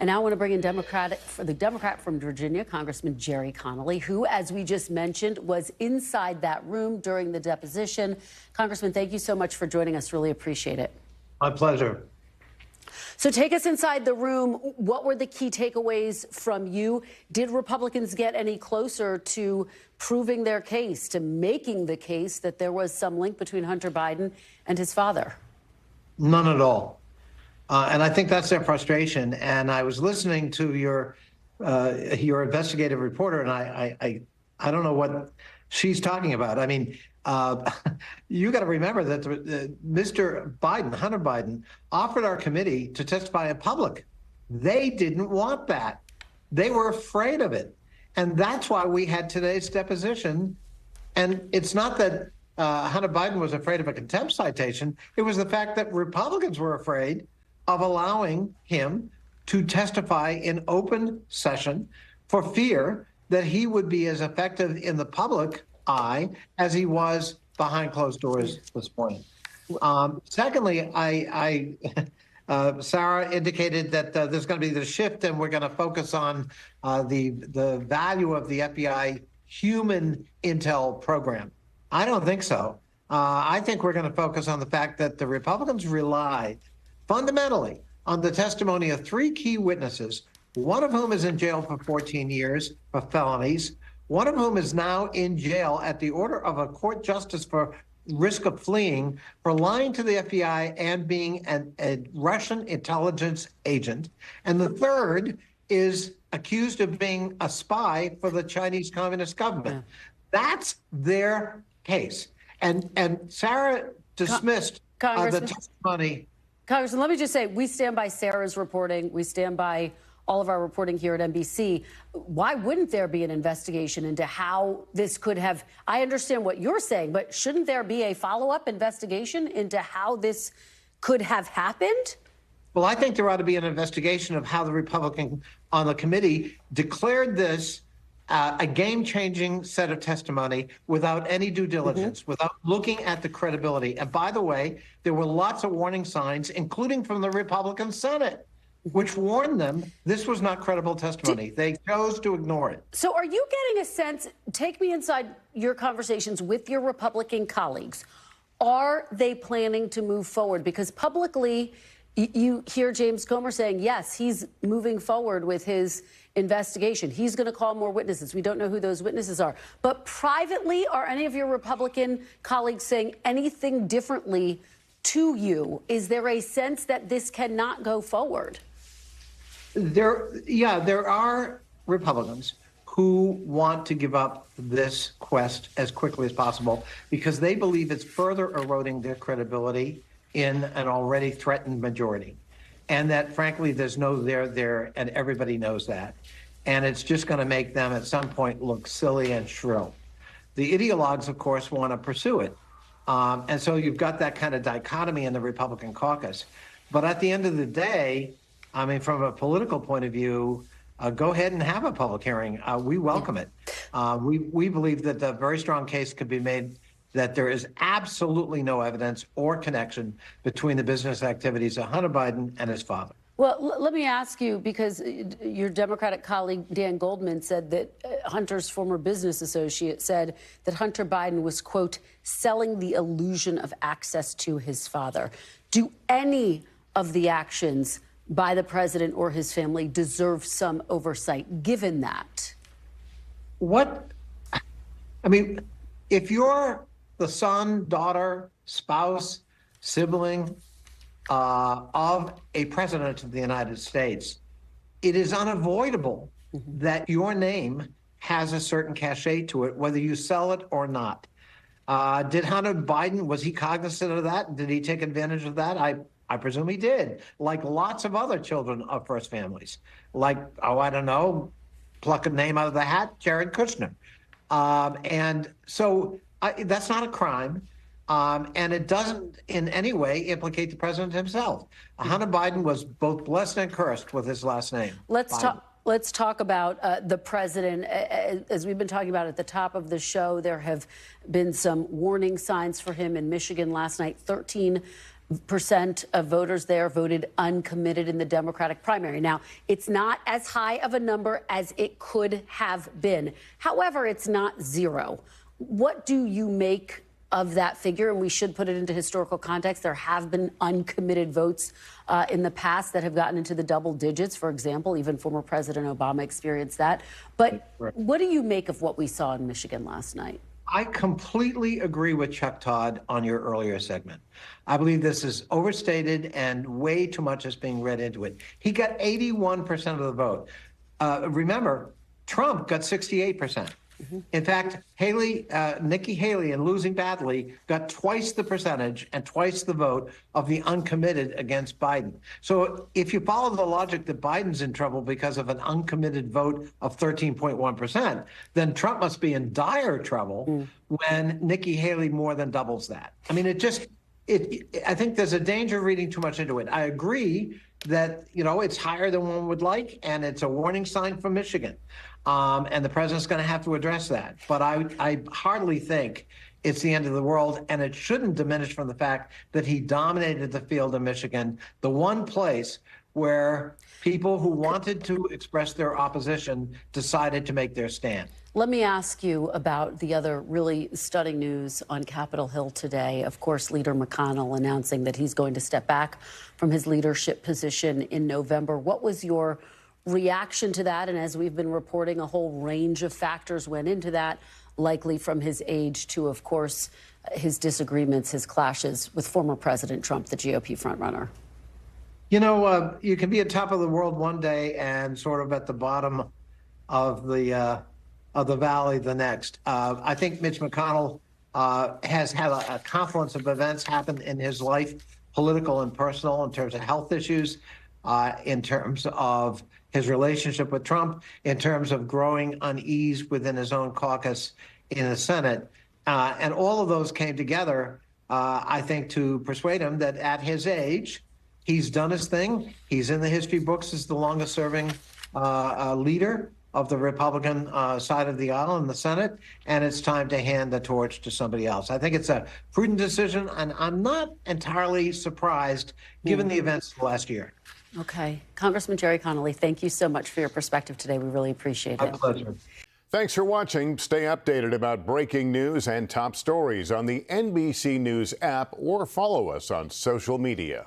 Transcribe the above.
And now I want to bring in the Democrat from Virginia, Congressman Gerry Connolly, who, as we just mentioned, was inside that room during the deposition. Congressman, thank you so much for joining us. Really appreciate it. My pleasure. So take us inside the room. What were the key takeaways from you? Did Republicans get any closer to proving their case, to making the case that there was some link between Hunter Biden and his father? None at all. And I think that's their frustration. And I was listening to your investigative reporter, and I don't know what she's talking about. I mean, you got to remember that Mr. Biden, Hunter Biden, offered our committee to testify in public. They didn't want that. They were afraid of it. And that's why we had today's deposition. And it's not that Hunter Biden was afraid of a contempt citation. It was the fact that Republicans were afraid of allowing him to testify in open session for fear that he would be as effective in the public eye as he was behind closed doors this morning. Secondly, Sarah indicated that there's going to be the shift and we're going to focus on the value of the FBI human intel program. I don't think so. I think we're going to focus on the fact that the Republicans relied fundamentally on the testimony of three key witnesses, one of whom is in jail for 14 years for felonies, one of whom is now in jail at the order of a court justice for risk of fleeing for lying to the FBI and being a Russian intelligence agent. And the third is accused of being a spy for the Chinese Communist government. That's their case. And Sarah dismissed the testimony. Congressman, let me just say, we stand by Sarah's reporting. We stand by all of our reporting here at NBC. Why wouldn't there be an investigation into how this could have? I understand what you're saying, but shouldn't there be a follow-up investigation into how this could have happened? Well, I think there ought to be an investigation of how the Republican on the committee declared this a game-changing set of testimony without any due diligence, without looking at the credibility. And by the way, there were lots of warning signs, including from the Republican Senate, which warned them this was not credible testimony. They chose to ignore it. So are you getting a sense, take me inside your conversations with your Republican colleagues, are they planning to move forward? Because publicly, you hear James Comer saying, yes, he's moving forward with his investigation. He's going to call more witnesses. We don't know who those witnesses are. But privately, are any of your Republican colleagues saying anything differently to you? Is there a sense that this cannot go forward? There are Republicans who want to give up this quest as quickly as possible because they believe it's further eroding their credibility in an already threatened majority. And that, frankly, there's no there, and everybody knows that. And it's just going to make them at some point look silly and shrill. The ideologues, of course, want to pursue it. And so you've got that kind of dichotomy in the Republican caucus. But at the end of the day, I mean, from a political point of view, go ahead and have a public hearing. We welcome it. We believe that a very strong case could be made that there is absolutely no evidence or connection between the business activities of Hunter Biden and his father. Well, let me ask you, because your Democratic colleague Dan Goldman said that Hunter's former business associate said that Hunter Biden was, quote, selling the illusion of access to his father. Do any of the actions by the president or his family deserve some oversight, given that? If you're the son, daughter, spouse, sibling of a president of the United States, it is unavoidable that your name has a certain cachet to it, whether you sell it or not. Did Hunter Biden, was he cognizant of that? Did he take advantage of that? I presume he did, like lots of other children of first families. Like, I don't know, pluck a name out of the hat, Jared Kushner. And so that's not a crime. And it doesn't in any way implicate the president himself. Hunter Biden was both blessed and cursed with his last name. Let's talk about the president. As we've been talking about at the top of the show, there have been some warning signs for him in Michigan last night. 13 percent of voters there voted uncommitted in the Democratic primary. Now, it's not as high of a number as it could have been. However, it's not zero. What do you make of that figure? And we should put it into historical context. There have been uncommitted votes in the past that have gotten into the double digits. For example, even former President Obama experienced that. But what do you make of what we saw in Michigan last night? I completely agree with Chuck Todd on your earlier segment. I believe this is overstated and way too much is being read into it. He got 81% of the vote. Remember, Trump got 68%. In fact, Nikki Haley, in losing badly, got twice the percentage and twice the vote of the uncommitted against Biden. So if you follow the logic that Biden's in trouble because of an uncommitted vote of 13.1%, then Trump must be in dire trouble when Nikki Haley more than doubles that. I mean, I think there's a danger of reading too much into it. I agree that, it's higher than one would like, and it's a warning sign from Michigan. And the president's going to have to address that. But I hardly think it's the end of the world, and it shouldn't diminish from the fact that he dominated the field in Michigan, the one place where people who wanted to express their opposition decided to make their stand. Let me ask you about the other really stunning news on Capitol Hill today. Of course, Leader McConnell announcing that he's going to step back from his leadership position in November. What was your reaction to that? And as we've been reporting, a whole range of factors went into that, likely from his age to, of course, his disagreements, his clashes with former President Trump, the GOP frontrunner. You can be at top of the world one day and sort of at the bottom of the valley the next. I think Mitch McConnell has had a confluence of events happen in his life, political and personal, in terms of health issues, in terms of his relationship with Trump, in terms of growing unease within his own caucus in the Senate. And all of those came together, I think, to persuade him that at his age, he's done his thing. He's in the history books as the longest serving leader of the Republican side of the aisle in the Senate, and it's time to hand the torch to somebody else. I think it's a prudent decision, and I'm not entirely surprised given the events of the last year. Okay. Congressman Gerry Connolly, thank you so much for your perspective today. We really appreciate it. My pleasure. Thanks for watching. Stay updated about breaking news and top stories on the NBC News app or follow us on social media.